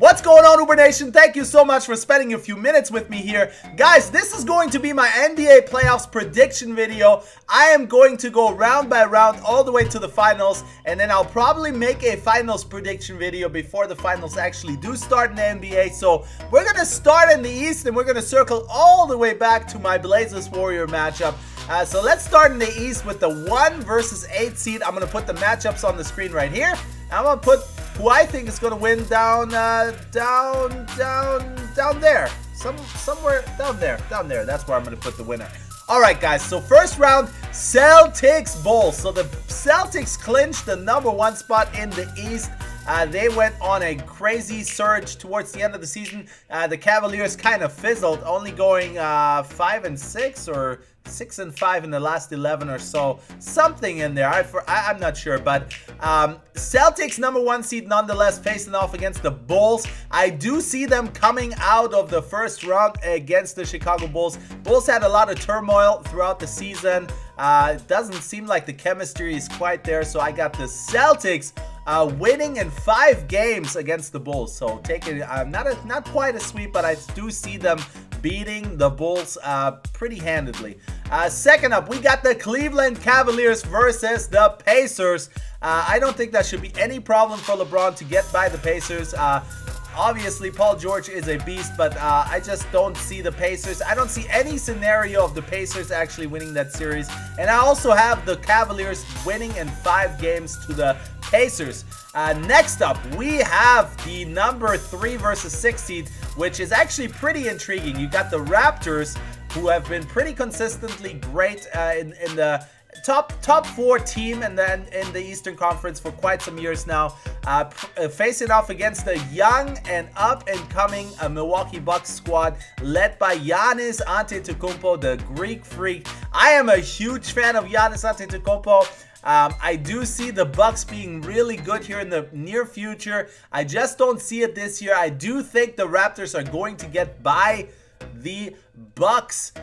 What's going on, Uber Nation? Thank you so much for spending a few minutes with me here. Guys, this is going to be my NBA playoffs prediction video. I am going to go round by round all the way to the finals, and then I'll probably make a finals prediction video before the finals actually do start in the NBA. So we're going to start in the East, and we're going to circle all the way back to my Blazers-Warrior matchup. So let's start in the East with the 1 versus 8 seed. I'm going to put the matchups on the screen right here. I'm going to put who I think is going to win down there. Somewhere down there. That's where I'm going to put the winner. All right, guys. So first round, Celtics Bulls. So the Celtics clinched the _1 spot in the East. They went on a crazy surge towards the end of the season. The Cavaliers kind of fizzled, only going 5-6 or 6-5 in the last 11 or so, something in there. I'm not sure, but Celtics #1 seed nonetheless, facing off against the Bulls. I do see them coming out of the first round against the Chicago Bulls. Bulls had a lot of turmoil throughout the season. It doesn't seem like the chemistry is quite there, so I got the Celtics winning in 5 games against the Bulls. So taking not quite a sweep, but I do see them beating the Bulls pretty handedly. Second up, we got the Cleveland Cavaliers versus the Pacers. I don't think that should be any problem for LeBron to get by the Pacers. Obviously, Paul George is a beast, but I just don't see the Pacers. I don't see any scenario of the Pacers actually winning that series. And I also have the Cavaliers winning in 5 games to the Pacers. Next up, we have the #3 versus 6 seed, which is actually pretty intriguing. You got the Raptors, who have been pretty consistently great in the top 4 team and then in the Eastern Conference for quite some years now, facing off against the young and up-and-coming Milwaukee Bucks squad led by Giannis Antetokounmpo, the Greek Freak. I am a huge fan of Giannis Antetokounmpo. I do see the Bucks being really good here in the near future. I just don't see it this year. I do think the Raptors are going to get by the Bucks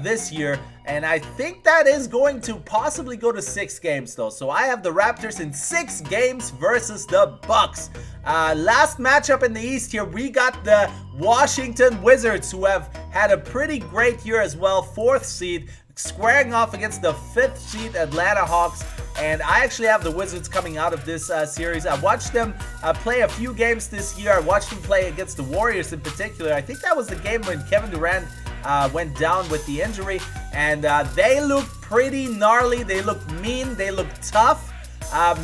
this year, and I think that is going to possibly go to 6 games though. So I have the Raptors in 6 games versus the Bucks. Last matchup in the East here, we got the Washington Wizards, who have had a pretty great year as well, 4th seed, squaring off against the 5th seed Atlanta Hawks. And I actually have the Wizards coming out of this series. I watched them play a few games this year. I watched them play against the Warriors in particular. I think that was the game when Kevin Durant went down with the injury. And they looked pretty gnarly. They looked mean. They looked tough.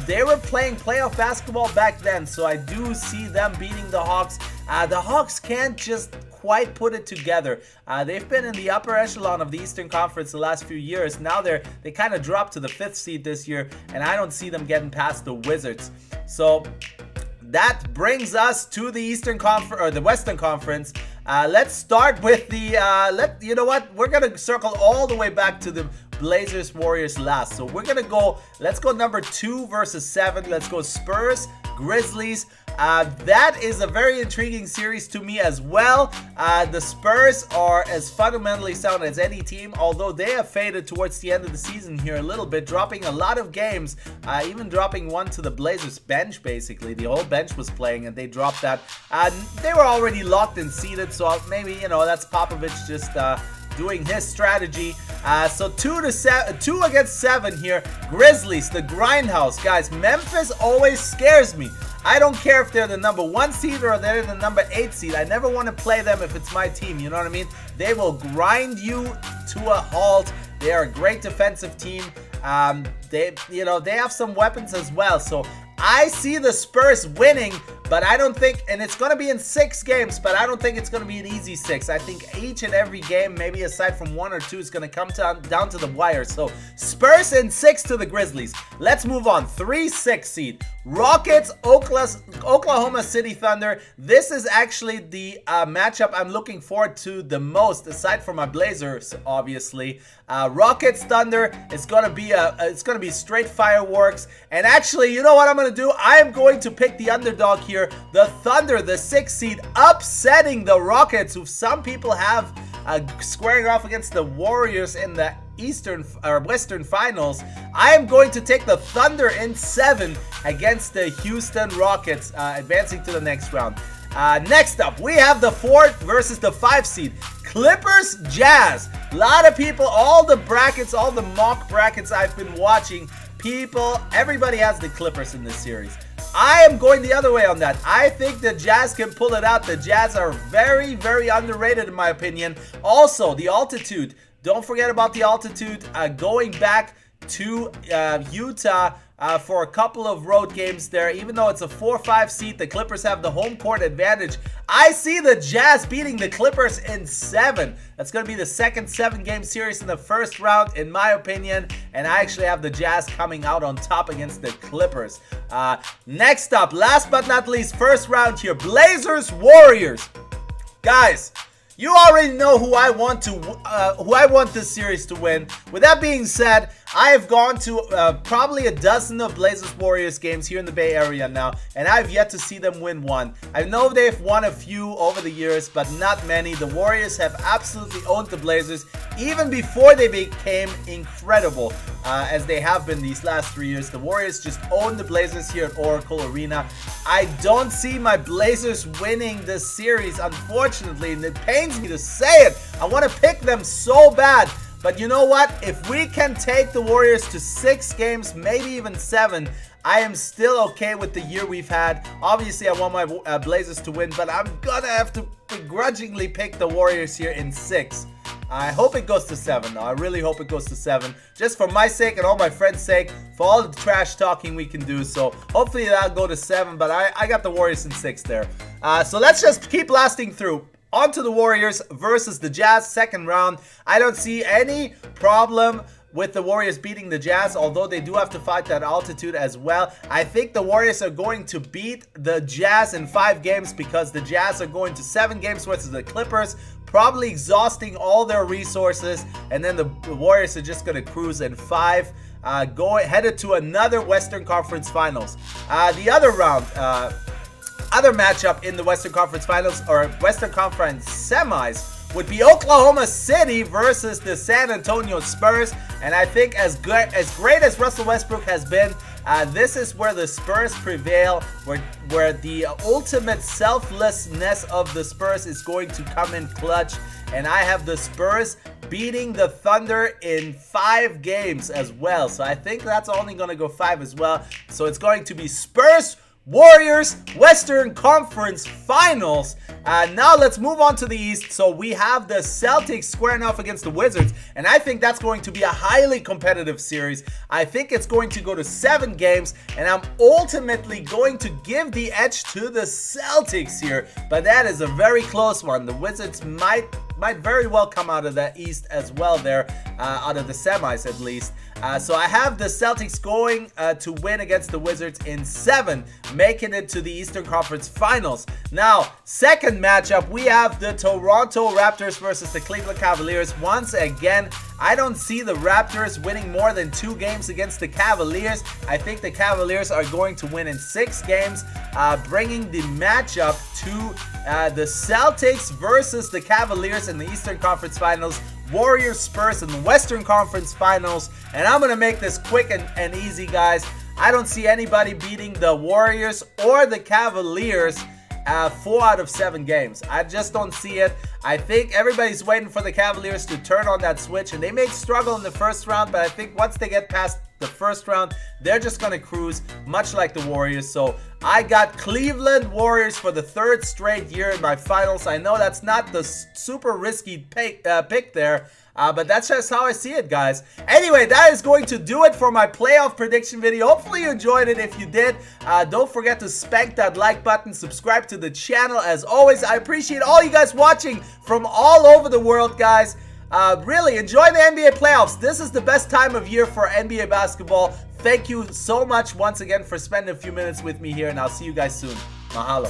They were playing playoff basketball back then, so I do see them beating the Hawks. The Hawks can't just quite put it together. They've been in the upper echelon of the Eastern Conference the last few years. Now they kind of dropped to the 5th seed this year, and I don't see them getting past the Wizards. So that brings us to the Eastern Conference, or the Western Conference. Let's start with the you know what? We're gonna circle all the way back to the Blazers Warriors last. So we're gonna go, let's go #2 versus 7. Let's go Spurs Grizzlies. That is a very intriguing series to me as well. The Spurs are as fundamentally sound as any team, although they have faded towards the end of the season here a little bit, dropping a lot of games, even dropping one to the Blazers bench. Basically the whole bench was playing and they dropped that. They were already locked and seated, so maybe, you know, that's Popovich just doing his strategy. So 2 against 7 here. Grizzlies, the grindhouse. Guys, Memphis always scares me. I don't care if they're the #1 seed or they're the #8 seed. I never want to play them if it's my team, you know what I mean? They will grind you to a halt. They are a great defensive team. They have some weapons as well. So I see the Spurs winning, but I don't think, and it's going to be in 6 games, but I don't think it's going to be an easy 6. I think each and every game, maybe aside from 1 or 2, is going to come down to the wire. So Spurs in 6 to the Grizzlies. Let's move on. 3-6 seed. Rockets, Oklahoma City Thunder. This is actually the matchup I'm looking forward to the most, aside from my Blazers, obviously. Rockets Thunder. It's gonna be straight fireworks. And actually, you know what I'm gonna do? I am going to pick the underdog here. The Thunder, the 6th seed, upsetting the Rockets, who some people have squaring off against the Warriors in the Eastern or Western Finals. I am going to take the Thunder in 7 against the Houston Rockets, advancing to the next round. Next up, we have the 4 versus the 5 seed. Clippers, Jazz. A lot of people, all the brackets, all the mock brackets I've been watching, everybody has the Clippers in this series. I am going the other way on that. I think the Jazz can pull it out. The Jazz are very, very underrated in my opinion. Also, the altitude. Don't forget about the altitude. Going back to Utah for a couple of road games there. Even though it's a 4-5 seed, the Clippers have the home court advantage. I see the Jazz beating the Clippers in 7. That's going to be the second 7-game series in the first round, in my opinion. And I actually have the Jazz coming out on top against the Clippers. Next up, last but not least, first round here, Blazers, Warriors. Guys, you already know who I want this series to win. With that being said, I have gone to probably a dozen of Blazers Warriors games here in the Bay Area now, and I've yet to see them win one. I know they've won a few over the years, but not many. The Warriors have absolutely owned the Blazers even before they became incredible, as they have been these last 3 years. The Warriors just own the Blazers here at Oracle Arena. I don't see my Blazers winning this series, unfortunately, and it pains me to say it. I want to pick them so bad. But you know what? If we can take the Warriors to 6 games, maybe even 7, I am still okay with the year we've had. Obviously, I want my Blazers to win, but I'm gonna have to begrudgingly pick the Warriors here in 6. I hope it goes to 7, though. I really hope it goes to 7. Just for my sake and all my friends' sake, for all the trash talking we can do. So hopefully that'll go to 7, but I got the Warriors in 6 there. So let's just keep lasting through. On to the Warriors versus the Jazz, second round. I don't see any problem with the Warriors beating the Jazz, although they do have to fight that altitude as well. I think the Warriors are going to beat the Jazz in 5 games because the Jazz are going to 7 games versus the Clippers, probably exhausting all their resources, and then the Warriors are just going to cruise in 5. Headed to another Western Conference Finals. The other round, other matchup in the Western Conference Finals, or Western Conference Semis, would be Oklahoma City versus the San Antonio Spurs. And I think as great as Russell Westbrook has been, this is where the Spurs prevail, where the ultimate selflessness of the Spurs is going to come in clutch. And I have the Spurs beating the Thunder in 5 games as well. So I think that's only going to go 5 as well. So it's going to be Spurs Warriors Western Conference Finals. Now let's move on to the East. So we have the Celtics squaring off against the Wizards, and I think that's going to be a highly competitive series. I think it's going to go to 7 games, and I'm ultimately going to give the edge to the Celtics here, but that is a very close one. The Wizards might very well come out of the East as well there, out of the semis at least. So I have the Celtics going to win against the Wizards in 7, making it to the Eastern Conference Finals. Now, second matchup, we have the Toronto Raptors versus the Cleveland Cavaliers. Once again, I don't see the Raptors winning more than 2 games against the Cavaliers. I think the Cavaliers are going to win in 6 games, bringing the matchup to the Celtics versus the Cavaliers in the Eastern Conference Finals. Warriors Spurs in the Western Conference Finals. And I'm going to make this quick and easy, guys. I don't see anybody beating the Warriors or the Cavaliers 4 out of 7 games. I just don't see it. I think everybody's waiting for the Cavaliers to turn on that switch, and they may struggle in the first round, but I think once they get past the first round, they're just going to cruise, much like the Warriors. So I got Cleveland Warriors for the 3rd straight year in my finals. I know that's not the super risky pick there, but that's just how I see it, guys. Anyway, that is going to do it for my playoff prediction video. Hopefully you enjoyed it. If you did, don't forget to spank that like button, subscribe to the channel. As always, I appreciate all you guys watching from all over the world, guys. Really enjoy the NBA playoffs. This is the best time of year for NBA basketball. Thank you so much once again for spending a few minutes with me here, and I'll see you guys soon. Mahalo.